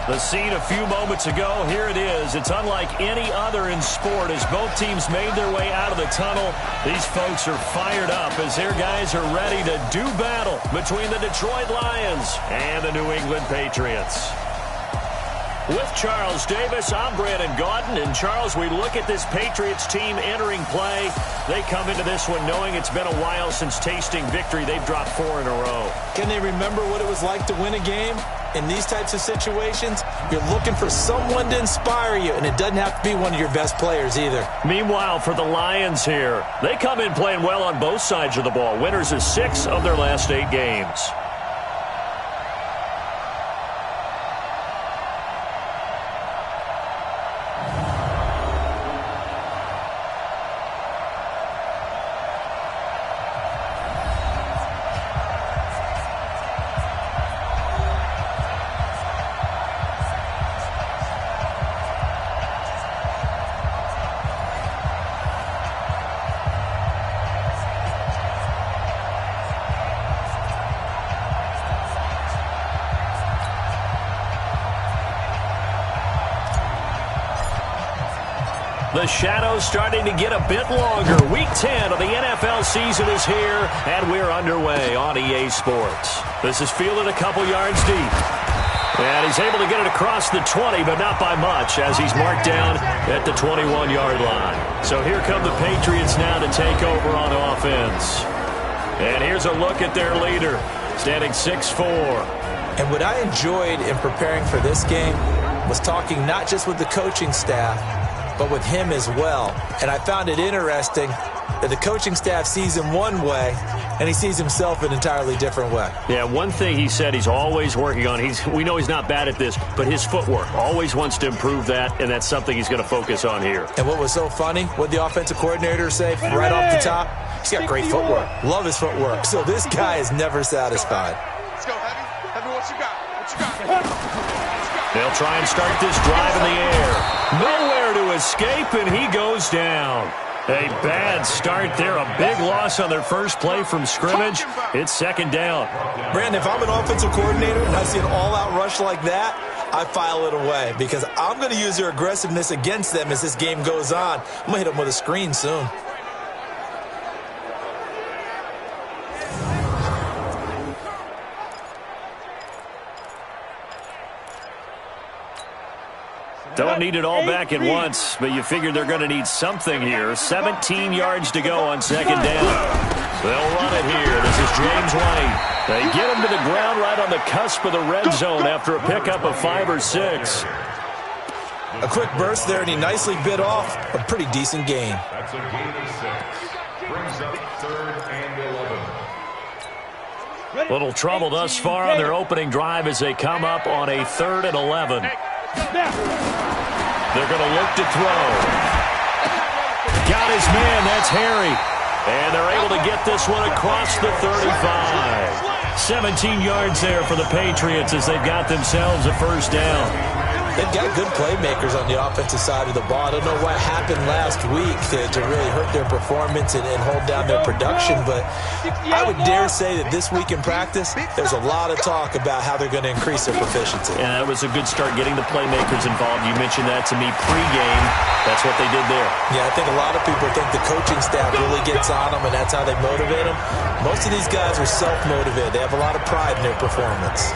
The scene a few moments ago, here it is. It's unlike any other in sport as both teams made their way out of the tunnel. These folks are fired up as their guys are ready to do battle between the Detroit Lions and the New England Patriots. With Charles Davis, I'm Brandon Gaudin. And, Charles, we look at this Patriots team entering play. They come into this one knowing it's been a while since tasting victory. They've dropped 4 in a row. Can they remember what it was like to win a game? In these types of situations, you're looking for someone to inspire you, and it doesn't have to be one of your best players either. Meanwhile, for the Lions here, they come in playing well on both sides of the ball. Winners of 6 of their last 8 games. The shadow's starting to get a bit longer. Week 10 of the NFL season is here, and we're underway on EA Sports. This is fielded a couple yards deep. And he's able to get it across the 20, but not by much, as he's marked down at the 21-yard line. So here come the Patriots now to take over on offense. And here's a look at their leader, standing 6'4". And what I enjoyed in preparing for this game was talking not just with the coaching staff, but with him as well. And I found it interesting that the coaching staff sees him one way, and he sees himself an entirely different way. Yeah, one thing he said he's always working on, we know he's not bad at this, but his footwork, always wants to improve that, and that's something he's going to focus on here. And what was so funny, what the offensive coordinator say right off the top? He's got great footwork. Love his footwork. So this guy is never satisfied. Let's go, Heavy. Heavy, what you got? What you got? They'll try and start this drive in the air. Nowhere to escape, and he goes down. A bad start there. A big loss on their first play from scrimmage. It's second down. Brandon, if I'm an offensive coordinator and I see an all-out rush like that, I file it away because I'm going to use their aggressiveness against them as this game goes on. I'm going to hit them with a screen soon. Don't need it all back at once, but you figure they're going to need something here. 17 yards to go on second down. They'll run it here. This is James White. They get him to the ground right on the cusp of the red zone after a pickup of 5 or 6. A quick burst there, and he nicely bit off a pretty decent gain. That's a gain of 6. Brings up 3rd and 11. Little trouble thus far on their opening drive as they come up on a 3rd and 11. They're going to look to throw. Got his man. That's Harry. And they're able to get this one across the 35. 17 yards there for the Patriots as they've got themselves a first down. They've got good playmakers on the offensive side of the ball. I don't know what happened last week to really hurt their performance and hold down their production, but I would dare say that this week in practice, there's a lot of talk about how they're going to increase their proficiency. And that was a good start getting the playmakers involved. You mentioned that to me pregame. That's what they did there. Yeah, I think a lot of people think the coaching staff really gets on them, and that's how they motivate them. Most of these guys are self-motivated. They have a lot of pride in their performance.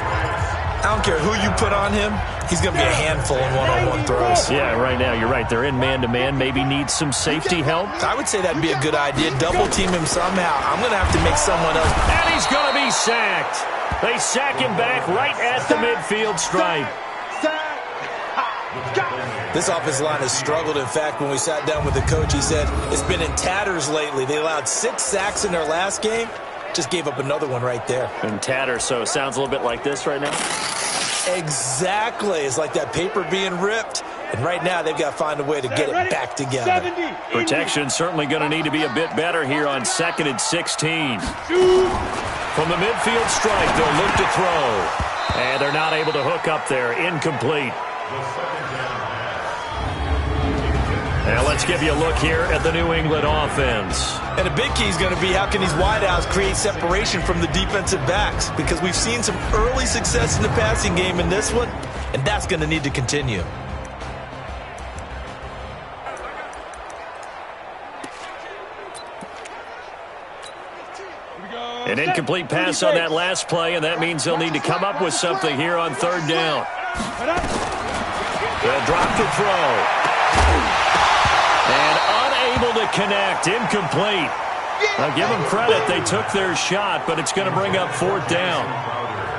I don't care who you put on him, he's going to be a handful in one-on-one throws. Yeah, right now, you're right. They're in man-to-man. Maybe needs some safety help. I would say that'd be a good idea. Double-team him somehow. I'm going to have to make someone else. And he's going to be sacked. They sack him back right at the midfield stripe. This offensive line has struggled. In fact, when we sat down with the coach, he said it's been in tatters lately. They allowed 6 sacks in their last game. Just gave up another one right there. In tatters, so it sounds a little bit like this right now. Exactly. It's like that paper being ripped. And right now, they've got to find a way to get it back together. Protection certainly going to need to be a bit better here on 2nd and 16. From the midfield stripe, they'll look to throw. And they're not able to hook up there. Incomplete. Now let's give you a look here at the New England offense. And a big key is going to be how can these wideouts create separation from the defensive backs? Because we've seen some early success in the passing game in this one. and that's going to need to continue. An incomplete pass on that last play, and that means they'll need to come up with something here on third down. They'll drop the throw. And unable to connect. Incomplete. I'll give them credit. They took their shot, but it's going to bring up fourth down.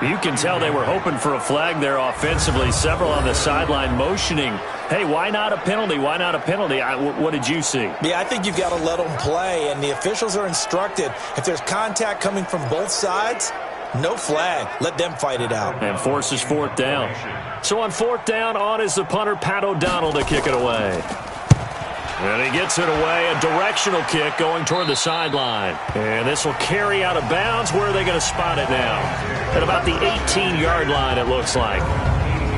You can tell they were hoping for a flag there offensively. Several on the sideline motioning, hey, why not a penalty? Why not a penalty? What did you see? Yeah, I think you've got to let them play, and the officials are instructed. If there's contact coming from both sides, no flag. Let them fight it out. And forces fourth down. So on fourth down, on is the punter, Pat O'Donnell, to kick it away. And he gets it away, a directional kick going toward the sideline. And this will carry out of bounds. Where are they going to spot it now? At about the 18-yard line, it looks like.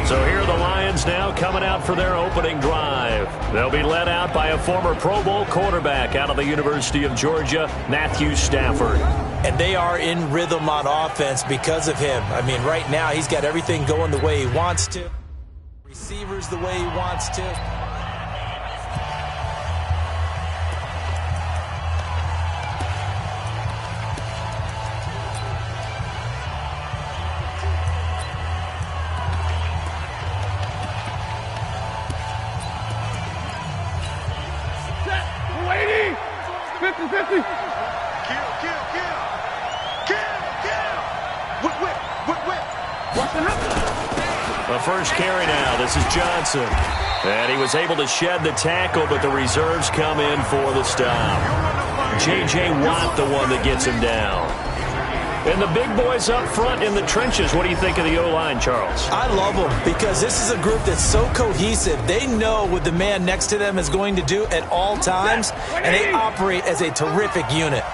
So here are the Lions now coming out for their opening drive. They'll be led out by a former Pro Bowl quarterback out of the University of Georgia, Matthew Stafford. And they are in rhythm on offense because of him. I mean, right now he's got everything going the way he wants to. Receivers the way he wants to. The first carry now. This is Johnson. And he was able to shed the tackle, but the reserves come in for the stop. J.J. Watt, the one that gets him down. And the big boys up front in the trenches. What do you think of the O-line, Charles? I love them because this is a group that's so cohesive. They know what the man next to them is going to do at all times, and they operate as a terrific unit.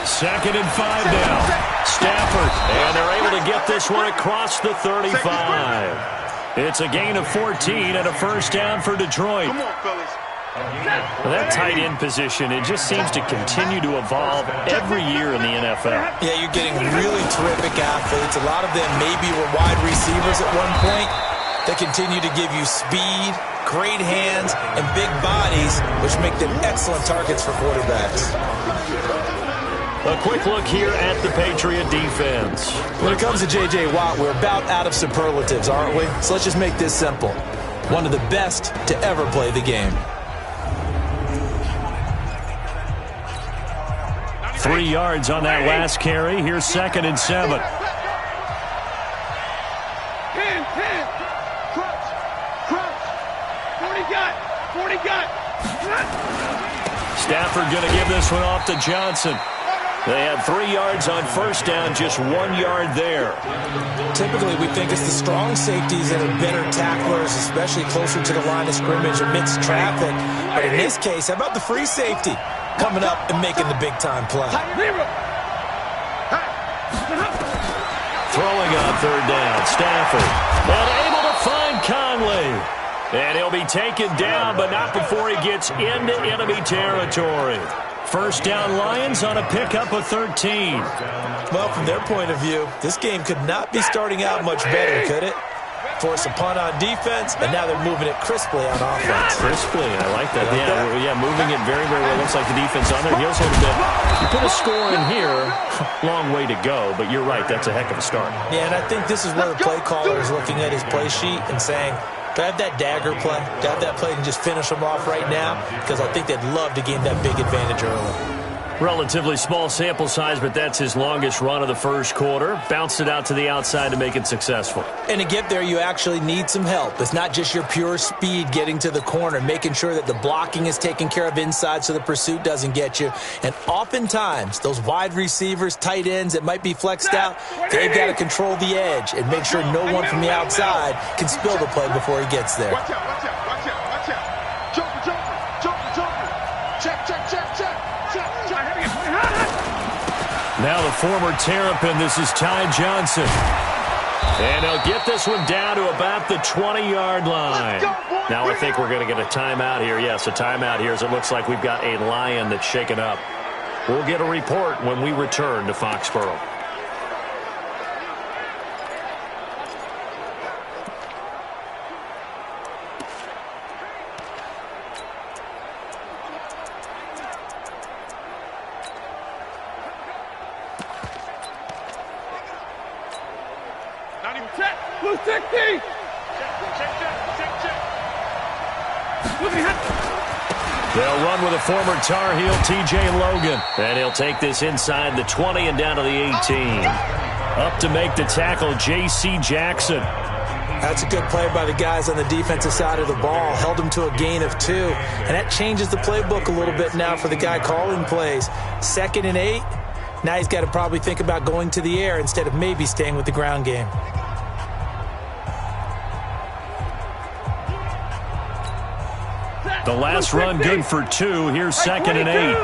Second and 5 now. Stafford, and they're able to get this one across the 35. It's a gain of 14 and a first down for Detroit. Come on, fellas. Well, that tight end position, it just seems to continue to evolve every year in the NFL. Yeah, you're getting really terrific athletes. A lot of them maybe were wide receivers at one point. They continue to give you speed, great hands, and big bodies, which make them excellent targets for quarterbacks. A quick look here at the Patriot defense. When it comes to J.J. Watt, we're about out of superlatives, aren't we? So let's just make this simple. One of the best to ever play the game. 3 yards on that last carry. Here's second and 7. Hand. Crunch. 40 got. Stafford going to give this one off to Johnson. They had 3 yards on first down, just 1 yard there. Typically, we think it's the strong safeties that are better tacklers, especially closer to the line of scrimmage amidst traffic. But in this case, how about the free safety coming up and making the big-time play? Throwing on third down, Stafford. And able to find Conley. And he'll be taken down, but not before he gets into enemy territory. First down Lions on a pickup of 13. Well, from their point of view, this game could not be starting out much better, could it? Force a punt on defense, and now they're moving it crisply on offense. Crisply, I like that. Yeah, moving it very, very well. Looks like the defense on their heels a little bit. You put a score in here, long way to go, but you're right, that's a heck of a start. Yeah, and I think this is where the play caller is looking at his play sheet and saying, do I have that dagger play? Do I have that play and just finish them off right now? Because I think they'd love to gain that big advantage early. Relatively small sample size, but that's his longest run of the first quarter. Bounced it out to the outside to make it successful. And to get there, you actually need some help. It's not just your pure speed getting to the corner, making sure that the blocking is taken care of inside so the pursuit doesn't get you. And oftentimes, those wide receivers, tight ends that might be flexed out, they've got to control the edge and make sure no one from the outside can spill the play before he gets there. Watch out, watch out, watch out, watch out. Jumper. Check. Now the former Terrapin, this is Ty Johnson. And they'll get this one down to about the 20-yard line. Now I think we're going to get a timeout here. Yes, a timeout here as it looks like we've got a Lion that's shaken up. We'll get a report when we return to Foxborough. Got him. Check. Blue 60. Check. They'll run with a former Tar Heel, T.J. Logan. And he'll take this inside the 20 and down to the 18. Up to make the tackle, J.C. Jackson. That's a good play by the guys on the defensive side of the ball. Held him to a gain of 2. And that changes the playbook a little bit now for the guy calling plays. 2nd and 8. Now he's got to probably think about going to the air instead of maybe staying with the ground game. The last run good for 2. Here's 2nd and 8.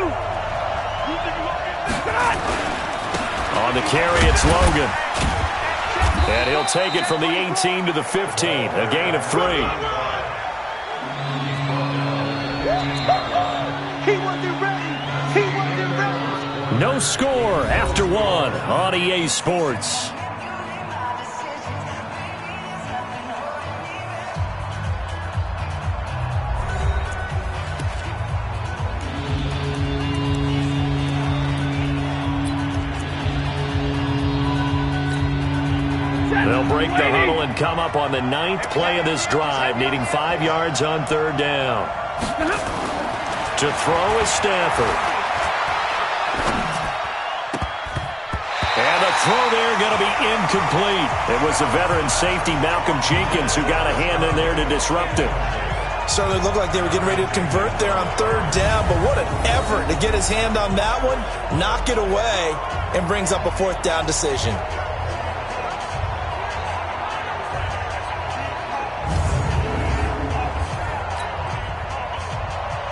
On the carry, it's Logan. And he'll take it from the 18 to the 15. A gain of 3. He wasn't ready. He wasn't ready. No score after 1 on EA Sports. They'll break the huddle and come up on the 9th play of this drive, needing 5 yards on 3rd down. To throw is Stafford. And the throw there going to be incomplete. It was the veteran safety Malcolm Jenkins who got a hand in there to disrupt it. Certainly looked like they were getting ready to convert there on 3rd down, but what an effort to get his hand on that one, knock it away, and brings up a 4th down decision.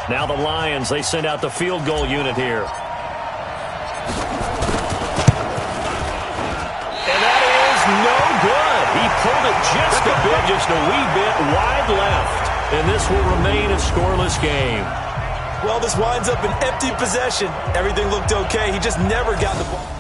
Now the Lions, they send out the field goal unit here. And that is no good. He pulled it just a bit, just a wee bit wide left. And this will remain a scoreless game. Well, this winds up an empty possession. Everything looked okay. He just never got the ball.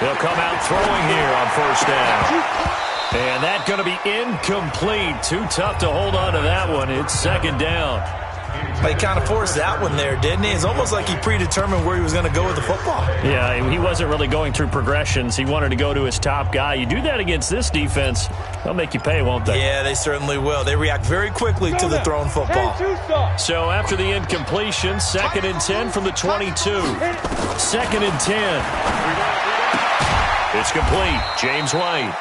He'll come out throwing here on 1st down. And that's going to be incomplete. Too tough to hold on to that one. It's 2nd down. He kind of forced that one there, didn't he? It's almost like he predetermined where he was going to go with the football. Yeah, he wasn't really going through progressions. He wanted to go to his top guy. You do that against this defense, they'll make you pay, won't they? Yeah, they certainly will. They react very quickly to the thrown football. So after the incompletion, 2nd and 10 from the 22. 2nd and 10. It's complete. James White.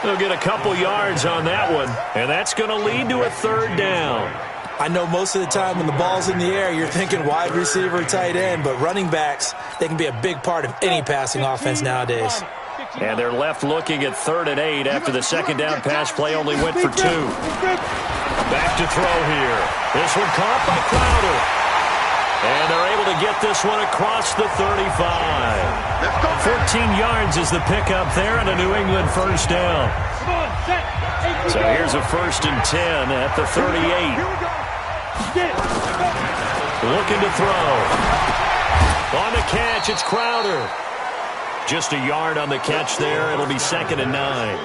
They'll get a couple yards on that one, and that's going to lead to a 3rd down. I know most of the time when the ball's in the air, you're thinking wide receiver, tight end, but running backs, they can be a big part of any passing offense nowadays. And they're left looking at 3rd and 8 after the 2nd down pass play only went for 2. Back to throw here. This one caught by Crowder. And they're able to get this one across the 35. 14 yards is the pickup there and a New England 1st down. So here's a 1st and 10 at the 38. Looking to throw. On the catch, it's Crowder. Just a yard on the catch there. It'll be 2nd and 9.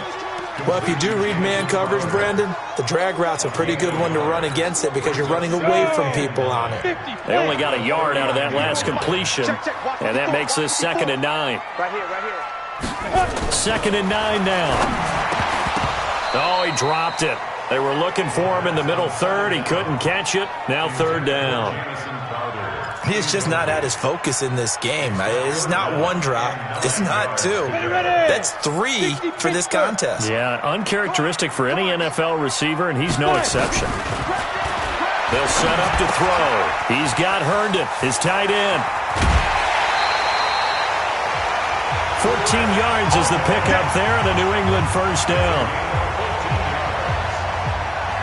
Well, if you do read man coverage, Brandon, the drag route's a pretty good one to run against it because you're running away from people on it. They only got a yard out of that last completion, and that makes this 2nd and 9. Right here. 2nd and 9 now. Oh, he dropped it. They were looking for him in the middle 3rd. He couldn't catch it. Now 3rd down. He's just not at his focus in this game. It's not 1 drop. It's not 2. That's 3 for this contest. Yeah, uncharacteristic for any NFL receiver, and he's no exception. They'll set up to throw. He's got Herndon, his tight end. 14 yards is the pickup there, and a New England 1st down.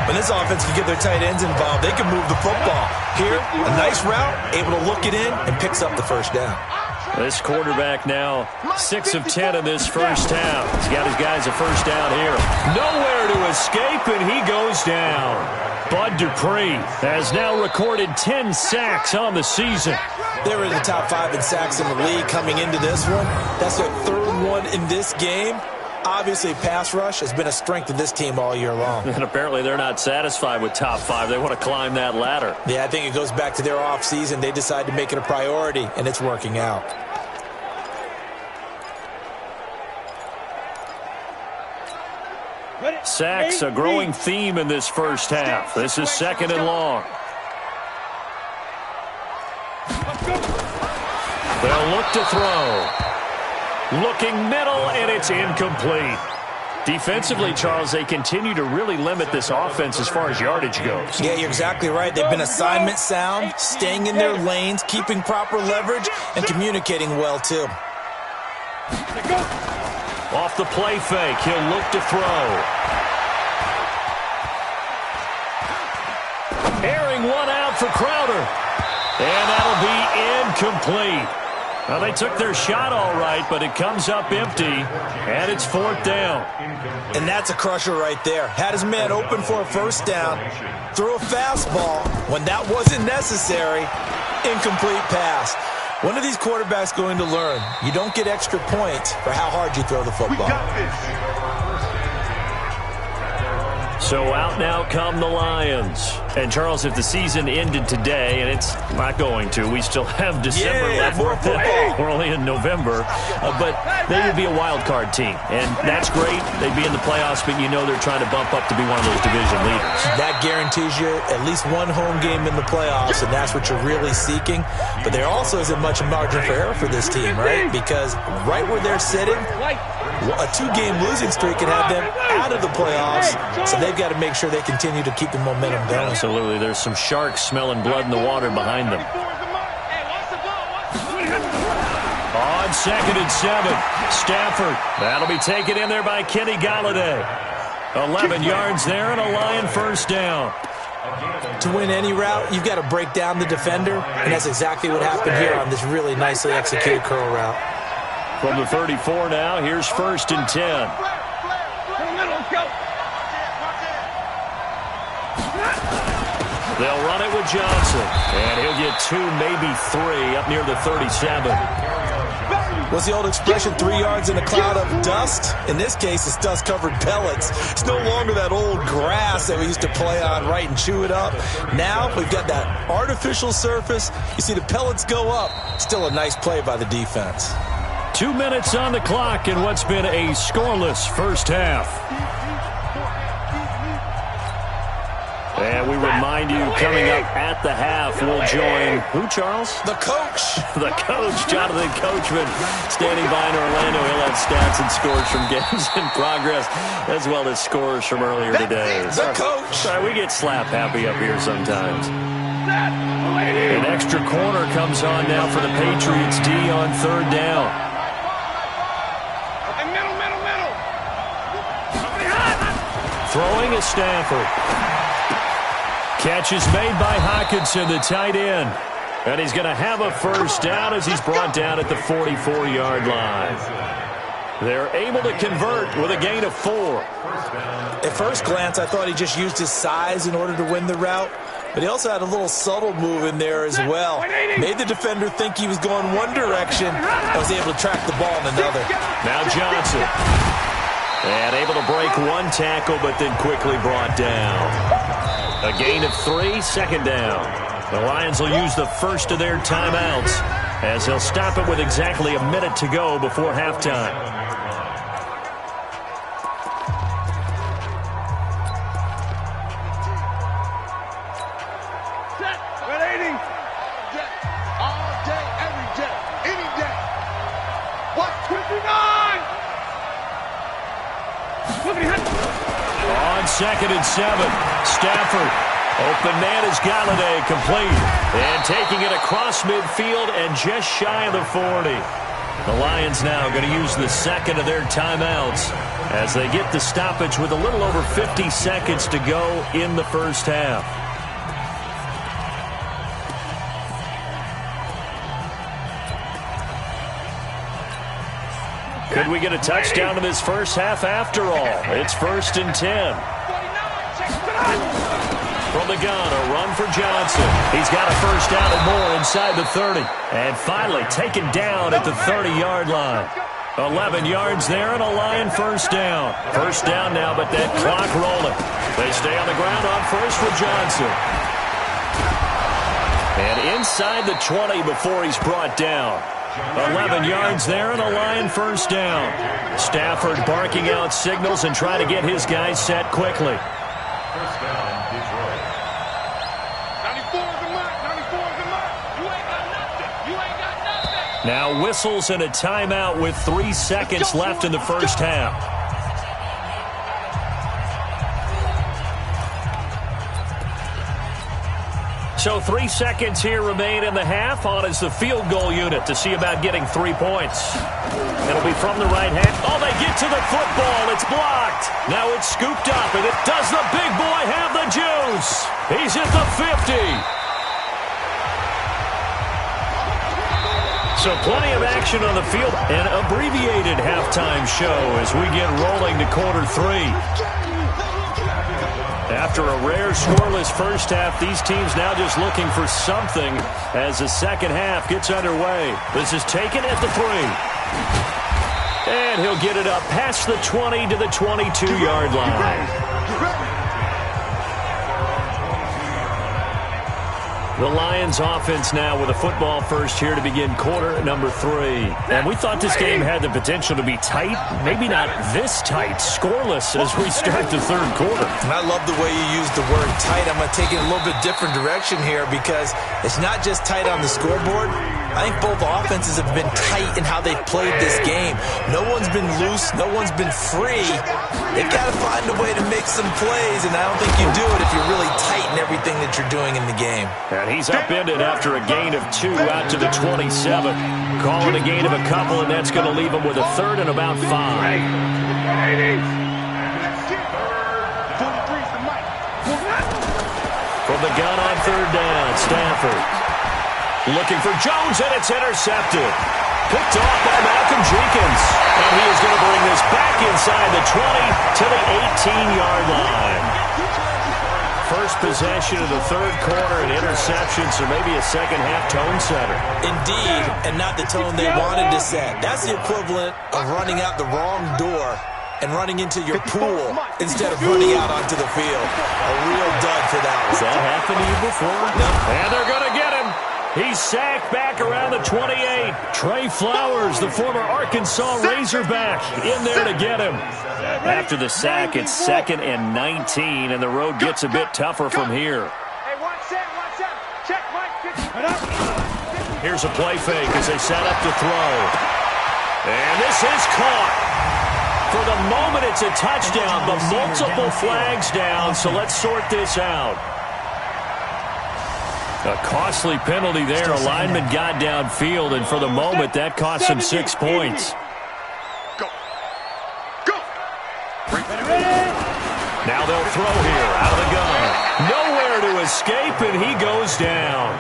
When this offense can get their tight ends involved, they can move the football. Here, a nice route, able to look it in, and picks up the 1st down. This quarterback now 6 of 10 in this first half. He's got his guys a first down here. Nowhere to escape, and he goes down. Bud Dupree has now recorded 10 sacks on the season. They were in the top 5 in sacks in the league coming into this one. That's their 3rd one in this game. Obviously, pass rush has been a strength of this team all year long. And apparently they're not satisfied with top 5. They want to climb that ladder. Yeah, I think it goes back to their offseason. They decided to make it a priority, and it's working out. Sacks, a growing theme in this first half. This is 2nd and long. They'll look to throw. Looking middle, and it's incomplete. Defensively, Charles, they continue to really limit this offense as far as yardage goes. Yeah, you're exactly right. They've been assignment sound, staying in their lanes, keeping proper leverage, and communicating well, too. Off the play fake, he'll look to throw. Airing one out for Crowder. And that'll be incomplete. Well, they took their shot all right, but it comes up empty, and it's 4th down. And that's a crusher right there. Had his man open for a first down, threw a fastball when that wasn't necessary, incomplete pass. One of these quarterbacks going to learn, you don't get extra points for how hard you throw the football. So out now come the Lions. And, Charles, if the season ended today, and it's not going to, we still have December left. More football. We're only in November. But they would be a wild card team. And that's great. They'd be in the playoffs, but you know they're trying to bump up to be one of those division leaders. That guarantees you at least one home game in the playoffs, and that's what you're really seeking. But there also isn't much margin for error for this team, right? Because right where they're sitting, a 2-game losing streak can have them out of the playoffs. So they've got to make sure they continue to keep the momentum going. Absolutely. There's some sharks smelling blood in the water behind them. On 2nd and 7, Stafford. That'll be taken in there by Kenny Galladay. 11 yards there and a Lion first down. To win any route, you've got to break down the defender, and that's exactly what happened here on this really nicely executed curl route. From the 34 now, here's 1st and 10. They'll run it with Johnson, and he'll get 2, maybe 3, up near the 37. What's the old expression, 3 yards in a cloud of dust? In this case, it's dust-covered pellets. It's no longer that old grass that we used to play on, right, and chew it up. Now we've got that artificial surface. You see the pellets go up. Still a nice play by the defense. 2 minutes on the clock in what's been a scoreless first half. And we remind you, coming up at the half, we'll join, who, Charles? The coach. The coach, Jonathan Coachman, standing by in Orlando. He'll have stats and scores from games in progress, as well as scores from earlier today. The coach. Sorry, we get slap happy up here sometimes. An extra corner comes on now for the Patriots D on 3rd down. Throwing is Stafford. Catch is made by Hockenson, the tight end. And he's going to have a first down as he's brought down at the 44-yard line. They're able to convert with a gain of 4. At first glance, I thought he just used his size in order to win the route. But he also had a little subtle move in there as well. Made the defender think he was going one direction and was able to track the ball in another. Now Johnson. And able to break one tackle, but then quickly brought down. A gain of 3, 2nd down. The Lions will use the first of their timeouts as they'll stop it with exactly a minute to go before halftime. All day, every day, any day. 129. On 2nd and 7, Stafford. Open man is Galladay, complete. And taking it across midfield and just shy of the 40. The Lions now going to use the second of their timeouts as they get the stoppage with a little over 50 seconds to go in the first half. Could we get a touchdown in this first half after all? It's 1st and 10. From the gun, a run for Johnson. He's got a first down and more inside the 30. And finally taken down at the 30-yard line. 11 yards there and a Lion first down. First down now, but that clock rolling. They stay on the ground on first with Johnson. And inside the 20 before he's brought down. 11 yards there and a Lion first down. Stafford barking out signals and trying to get his guys set quickly. First down, Detroit. 94 is the mark. 94 is the mark. You ain't got nothing. You ain't got nothing. Now whistles and a timeout with 3 seconds left in the first half. So 3 seconds here remain in the half. On is the field goal unit to see about getting 3 points. It'll be from the right hand. Oh, they get to the football. It's blocked. Now it's scooped up. And does the big boy have the juice? He's at the 50. So plenty of action on the field. An abbreviated halftime show as we get rolling to quarter 3. After a rare scoreless first half, these teams now just looking for something as the second half gets underway. This is taken at the 3. And he'll get it up past the 20 to the 22-yard line. The Lions offense now with a football first here to begin quarter number 3. And we thought this game had the potential to be tight, maybe not this tight, scoreless as we start the third quarter. And I love the way you use the word tight. I'm going to take it a little bit different direction here because it's not just tight on the scoreboard. I think both offenses have been tight in how they've played this game. No one's been loose. No one's been free. They've got to find a way to make some plays, and I don't think you do it if you're really tight in everything that you're doing in the game. And he's upended after a gain of 2 out to the 27. Calling a gain of a couple, and that's going to leave him with a third and about 5. From the gun on third down, Stafford. Looking for Jones, and it's intercepted. Picked off by Malcolm Jenkins. And he is going to bring this back inside the 20 to the 18-yard line. First possession of the third quarter, an interception, so maybe a second-half tone setter. Indeed, and not the tone they wanted to set. That's the equivalent of running out the wrong door and running into your pool instead of running out onto the field. A real dud for that one. Has that happened to you before? No. And they're going to get him. He's sacked back around the 28. Trey Flowers, the former Arkansas Razorback, in there to get him. After the sack, it's 2nd and 19, and the road gets a bit tougher from here. Hey, watch out. Check, Mike. Here's a play fake as they set up to throw. And this is caught. For the moment, it's a touchdown, but multiple flags down, so let's sort this out. A costly penalty there. A lineman got downfield, and for the moment, that cost him 6 points. Go. Now they'll throw here, out of the gun. Nowhere to escape, and he goes down.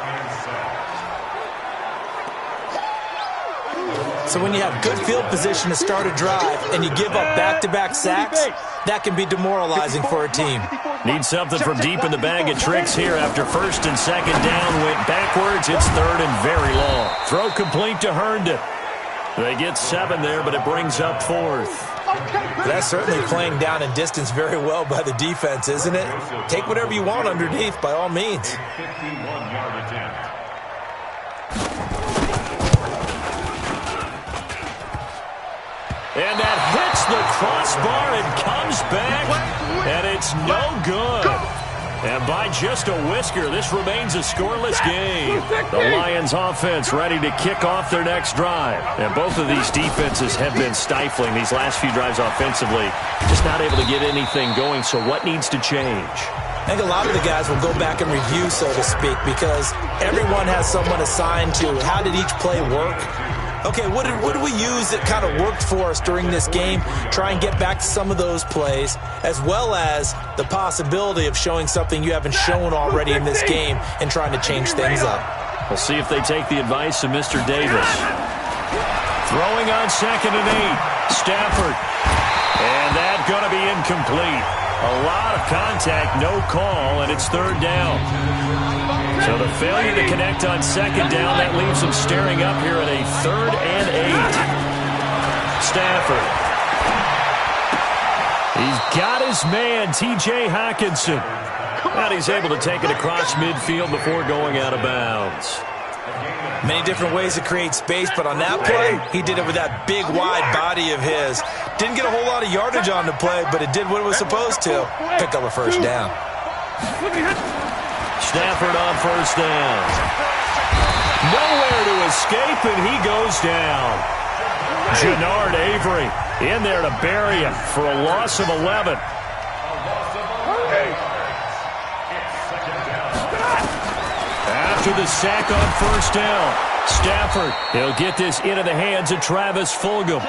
So when you have good field position to start a drive and you give up back-to-back sacks, that can be demoralizing for a team. Need something from deep in the bag of tricks here after first and second down went backwards. It's third and very long. Throw complete to Herndon. They get 7 there, but it brings up 4th. That's certainly playing down in distance very well by the defense, isn't it? Take whatever you want underneath, by all means. 51-yard attempt. And that hits the crossbar and comes back, and it's no good. And by just a whisker, this remains a scoreless game. The Lions offense ready to kick off their next drive. And both of these defenses have been stifling these last few drives offensively. Just not able to get anything going, so what needs to change? I think a lot of the guys will go back and review, so to speak, because everyone has someone assigned to how did each play work. Okay, what did we use that kind of worked for us during this game? Try and get back to some of those plays, as well as the possibility of showing something you haven't shown already in this game and trying to change things up. We'll see if they take the advice of Mr. Davis. Throwing on 2nd and 8. Stafford. And that's going to be incomplete. A lot of contact, no call, and it's 3rd down. So the failure to connect on 2nd down, that leaves them staring up here at a 3rd and 8. Stafford. He's got his man, T.J. Hockenson. And he's able to take it across midfield before going out of bounds. Many different ways to create space, but on that play, he did it with that big, wide body of his. Didn't get a whole lot of yardage on the play, but it did what it was supposed to. Pick up a 1st down. Stafford on 1st down. Nowhere to escape, and he goes down. Jannard Avery in there to bury him for a loss of 11. After the sack on 1st down, Stafford, he'll get this into the hands of Travis Fulgham.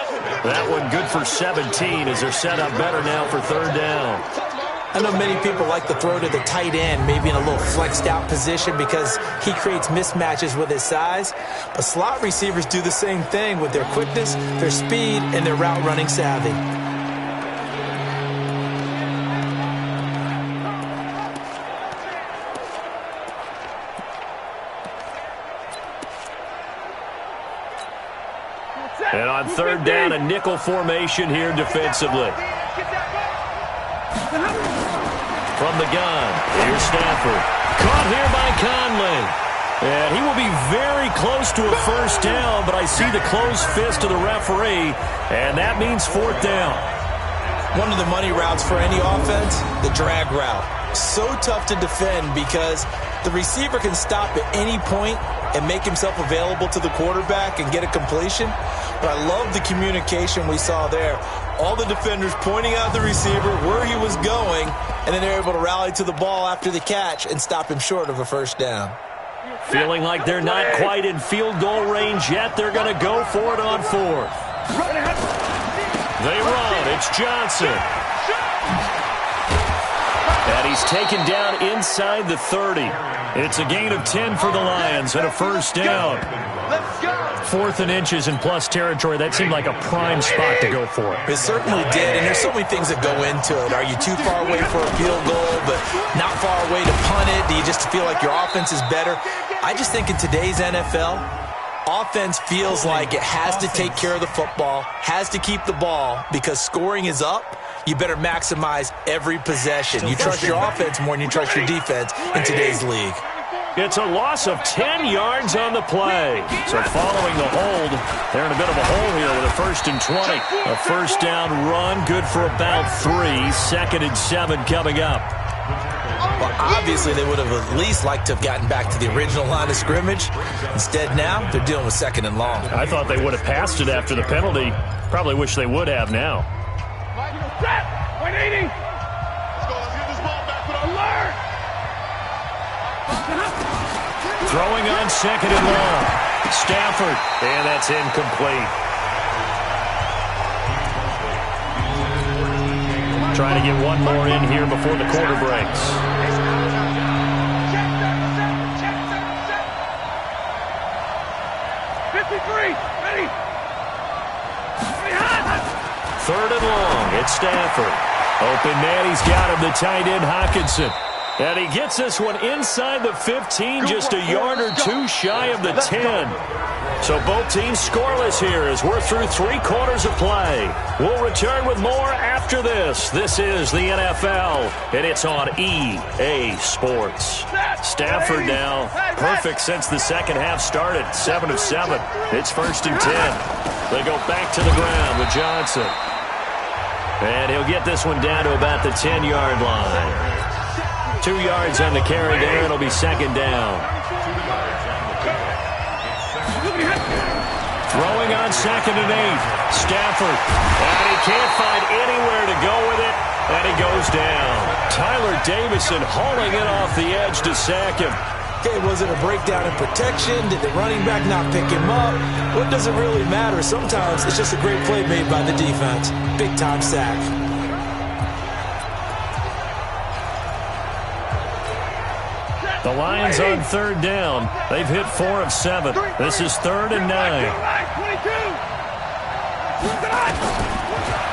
That one good for 17 as they're set up better now for 3rd down. I know many people like to throw to the tight end, maybe in a little flexed out position because he creates mismatches with his size. But slot receivers do the same thing with their quickness, their speed, and their route running savvy. And on 3rd down, a nickel formation here defensively. From the gun, here's Stafford. Caught here by Conley. And he will be very close to a 1st down, but I see the closed fist of the referee, and that means 4th down. One of the money routes for any offense, the drag route. So tough to defend because the receiver can stop at any point and make himself available to the quarterback and get a completion. But I love the communication we saw there. All the defenders pointing out the receiver, where he was going, and then they're able to rally to the ball after the catch and stop him short of a 1st down. Feeling like they're not quite in field goal range yet, they're going to go for it on 4th. They run. It's Johnson. And he's taken down inside the 30. It's a gain of 10 for the Lions and a 1st down. 4th and inches in plus territory. That seemed like a prime spot to go for it. It certainly did, and there's so many things that go into it. Are you too far away for a field goal, but not far away to punt it? Do you just feel like your offense is better? I just think in today's NFL, offense feels like it has to take care of the football, has to keep the ball, because scoring is up. You better maximize every possession. You trust your offense more than you trust your defense in today's league. It's a loss of 10 yards on the play. So following the hold, they're in a bit of a hole here with a 1st and 20. A 1st down run, good for about 3. 2nd and 7 coming up. Well, obviously, they would have at least liked to have gotten back to the original line of scrimmage. Instead, now, they're dealing with 2nd and long. I thought they would have passed it after the penalty. Probably wish they would have now. 180. Let's go. Let's get this ball back with alert. Throwing on 2nd and long. Stafford, and that's incomplete. Trying to get one more in here before the quarter breaks. Ready. 3rd and long. It's Stafford. Open man, he's got him, the tight end Hockenson. And he gets this one inside the 15, just a yard or 2 shy of the 10. So both teams scoreless here as we're through 3 quarters of play. We'll return with more after this. This is the NFL, and it's on EA Sports. Stafford now, perfect since the second half started, 7 of 7. It's 1st and 10. They go back to the ground with Johnson. And he'll get this one down to about the 10-yard line. 2 yards on the carry there. It'll be 2nd down. Throwing on 2nd and 8. Stafford. And he can't find anywhere to go with it. And he goes down. Tyler Davison hauling it off the edge to sack him. Okay, was it a breakdown in protection? Did the running back not pick him up? What does it really matter? Sometimes it's just a great play made by the defense. Big-time sack. The Lions on 3rd down. They've hit 4 of 7. This is 3rd and 9.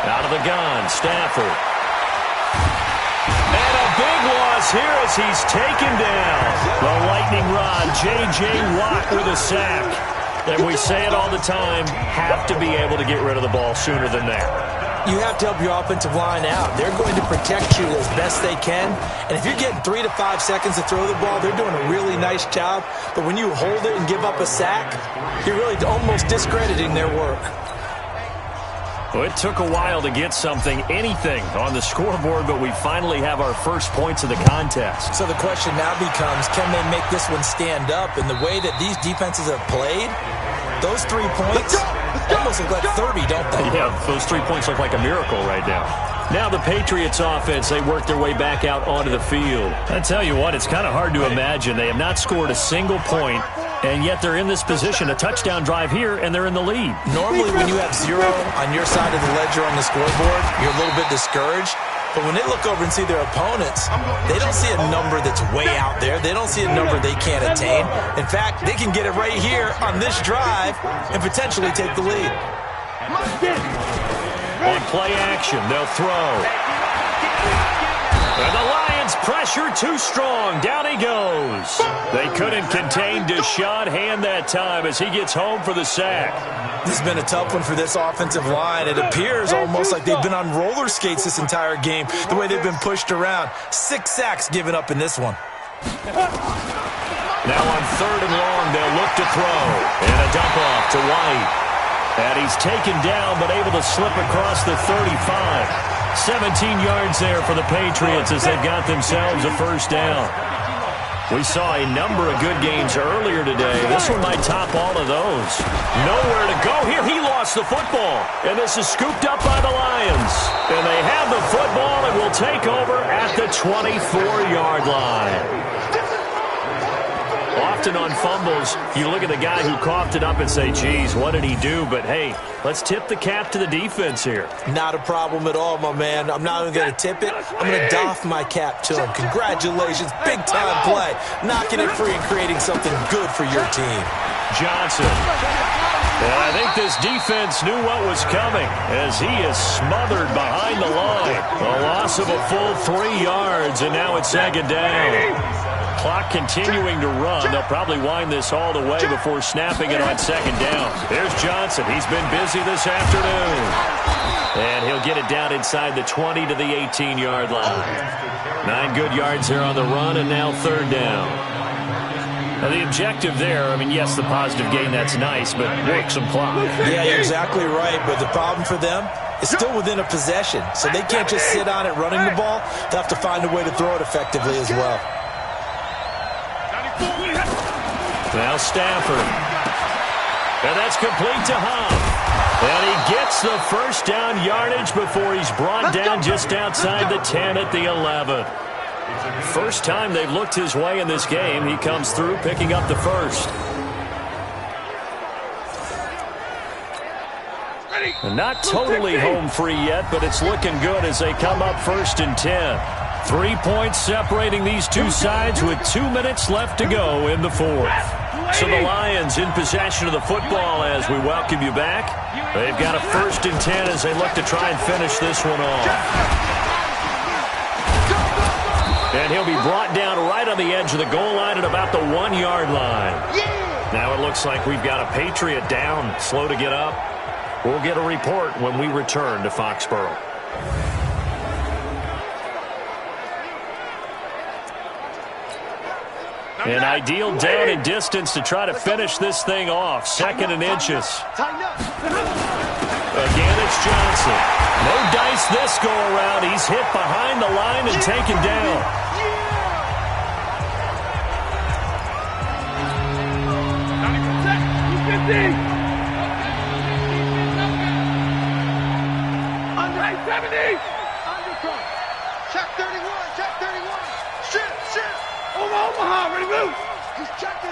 Out of the gun, Stafford. And a big loss here as he's taken down. The lightning rod, J.J. Watt with a sack. And we say it all the time, have to be able to get rid of the ball sooner than that. You have to help your offensive line out. They're going to protect you as best they can. And if you're getting 3 to 5 seconds to throw the ball, they're doing a really nice job. But when you hold it and give up a sack, you're really almost discrediting their work. Well, it took a while to get anything on the scoreboard, but we finally have our first points of the contest. So the question now becomes, can they make this one stand up? And the way that these defenses have played, those 3 points almost look like 30, don't they? Yeah, those 3 points look like a miracle right now. Now the Patriots offense, they work their way back out onto the field. I tell you what, it's kind of hard to imagine. They have not scored a single point, and yet they're in this position, a touchdown drive here, and they're in the lead. Normally when you have 0 on your side of the ledger on the scoreboard, you're a little bit discouraged. But when they look over and see their opponents, they don't see a number that's way out there. They don't see a number they can't attain. In fact, they can get it right here on this drive and potentially take the lead. On play action, they'll throw. And the Lions pressure too strong. Down he goes. They couldn't contain Deshaun Hand that time as he gets home for the sack. This has been a tough one for this offensive line. It appears almost like they've been on roller skates this entire game, the way they've been pushed around. 6 sacks given up in this one. Now on 3rd and long, they'll look to throw. And a dump off to White. And he's taken down but able to slip across the 35. 17 yards there for the Patriots as they've got themselves a first down. We saw a number of good games earlier today. This one might top all of those. Nowhere to go here. He lost the football. And this is scooped up by the Lions. And they have the football and will take over at the 24-yard line. Often on fumbles, you look at the guy who coughed it up and say, geez, what did he do? But, hey, let's tip the cap to the defense here. Not a problem at all, my man. I'm not even going to tip it. I'm going to doff my cap to him. Congratulations. Big-time play. Knocking it free and creating something good for your team. Johnson. And I think this defense knew what was coming as he is smothered behind the line. A loss of a full 3 yards, and now it's 2nd down. Clock continuing to run. They'll probably wind this all the way before snapping it on 2nd down. There's Johnson. He's been busy this afternoon. And he'll get it down inside the 20 to the 18-yard line. 9 good yards there on the run, and now 3rd down. Now the objective there, I mean, yes, the positive gain, that's nice, but work some clock. Yeah, you're exactly right, but the problem for them is still within a possession, so they can't just sit on it running the ball. They'll have to find a way to throw it effectively as well. Now Stafford. And that's complete to Huff. And he gets the first down yardage before he's brought down just outside the 10 at the 11. First time they've looked his way in this game. He comes through picking up the first. And not totally home free yet, but it's looking good as they come up 1st and 10. 3 points separating these two sides with 2 minutes left to go in the 4th. So the Lions in possession of the football as we welcome you back. They've got a 1st and 10 as they look to try and finish this one off. And he'll be brought down right on the edge of the goal line at about the 1-yard line. Now it looks like we've got a Patriot down, slow to get up. We'll get a report when we return to Foxborough. An ideal down and distance to try to finish this thing off. 2nd and inches. Again, it's Johnson. No dice this go around. He's hit behind the line and taken down. Under 70. Undercut. Check 31. Check 31. Shit. Omaha, ready, move. He's checking.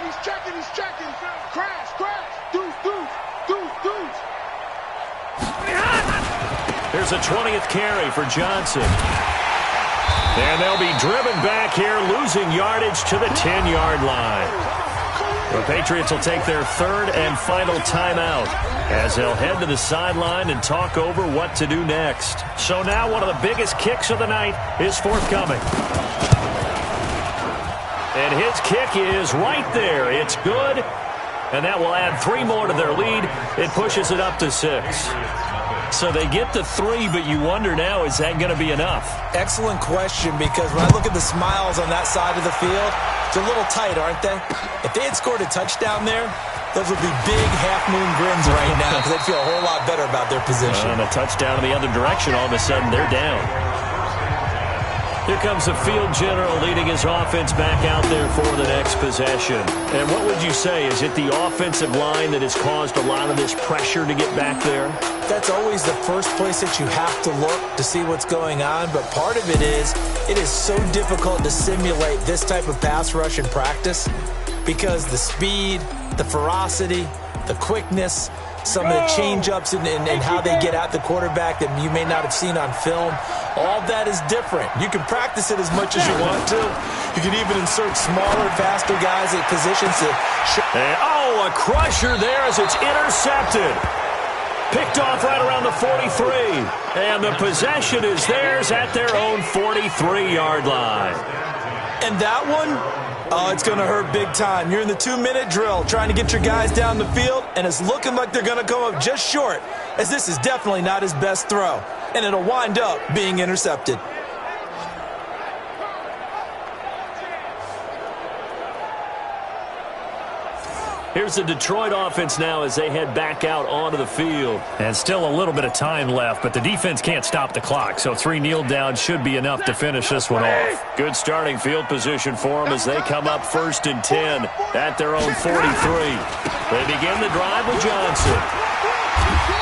Crash. Deuce. There's a 20th carry for Johnson. And they'll be driven back here, losing yardage to the 10-yard line. The Patriots will take their third and final timeout as they'll head to the sideline and talk over what to do next. So now one of the biggest kicks of the night is forthcoming. And his kick is right there. It's good. And that will add 3 more to their lead. It pushes it up to 6. So they get to 3, but you wonder now, is that going to be enough? Excellent question, because when I look at the smiles on that side of the field, they're a little tight, aren't they? If they had scored a touchdown there, those would be big half-moon grins right now because they'd feel a whole lot better about their position. And a touchdown in the other direction, all of a sudden they're down. Here comes the field general leading his offense back out there for the next possession. And what would you say? Is it the offensive line that has caused a lot of this pressure to get back there? That's always the first place that you have to look to see what's going on. But part of it is so difficult to simulate this type of pass rush in practice because the speed, the ferocity, the quickness, some of the change-ups and how they get at the quarterback that you may not have seen on film. All that is different. You can practice it as much as you want to. You can even insert smaller, faster guys at positions to... a crusher there as it's intercepted. Picked off right around the 43. And the possession is theirs at their own 43-yard line. And that one... oh, it's going to hurt big time. You're in the 2-minute drill trying to get your guys down the field, and it's looking like they're going to come up just short, as this is definitely not his best throw, and it'll wind up being intercepted. Here's the Detroit offense now as they head back out onto the field. And still a little bit of time left, but the defense can't stop the clock, so 3 kneel downs should be enough to finish this one off. Good starting field position for them as they come up 1st and 10 at their own 43. They begin the drive with Johnson.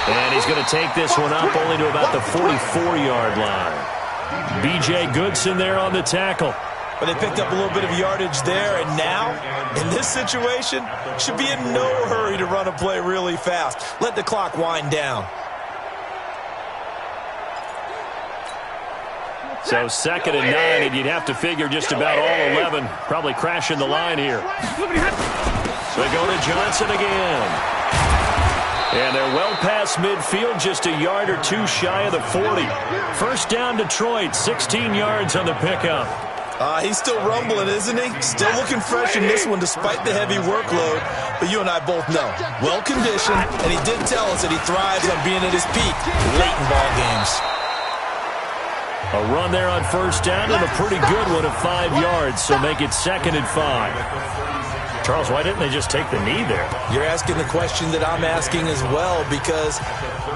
And he's going to take this one up only to about the 44-yard line. B.J. Goodson there on the tackle. But they picked up a little bit of yardage there, and now, in this situation, should be in no hurry to run a play really fast. Let the clock wind down. So 2nd and 9, and you'd have to figure just about all 11 probably crashing the line here. They go to Johnson again. And they're well past midfield, just a yard or 2 shy of the 40. First down, Detroit, 16 yards on the pickup. He's still rumbling, isn't he? Still looking fresh in this one despite the heavy workload. But you and I both know, well-conditioned, and he did tell us that he thrives on being at his peak late in ball games. A run there on first down and a pretty good one of 5 yards, so make it 2nd and 5. Charles, why didn't they just take the knee there? You're asking the question that I'm asking as well, because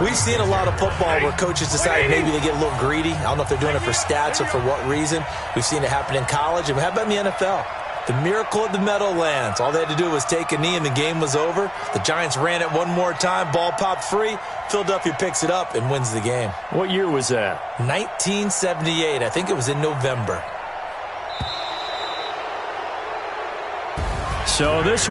we've seen a lot of football where coaches decide maybe they get a little greedy. I don't know if they're doing it for stats or for what reason. We've seen it happen in college. And how about in the NFL? The miracle of the Meadowlands. All they had to do was take a knee and the game was over. The Giants ran it one more time. Ball popped free. Philadelphia picks it up and wins the game. What year was that? 1978. I think it was in November. So this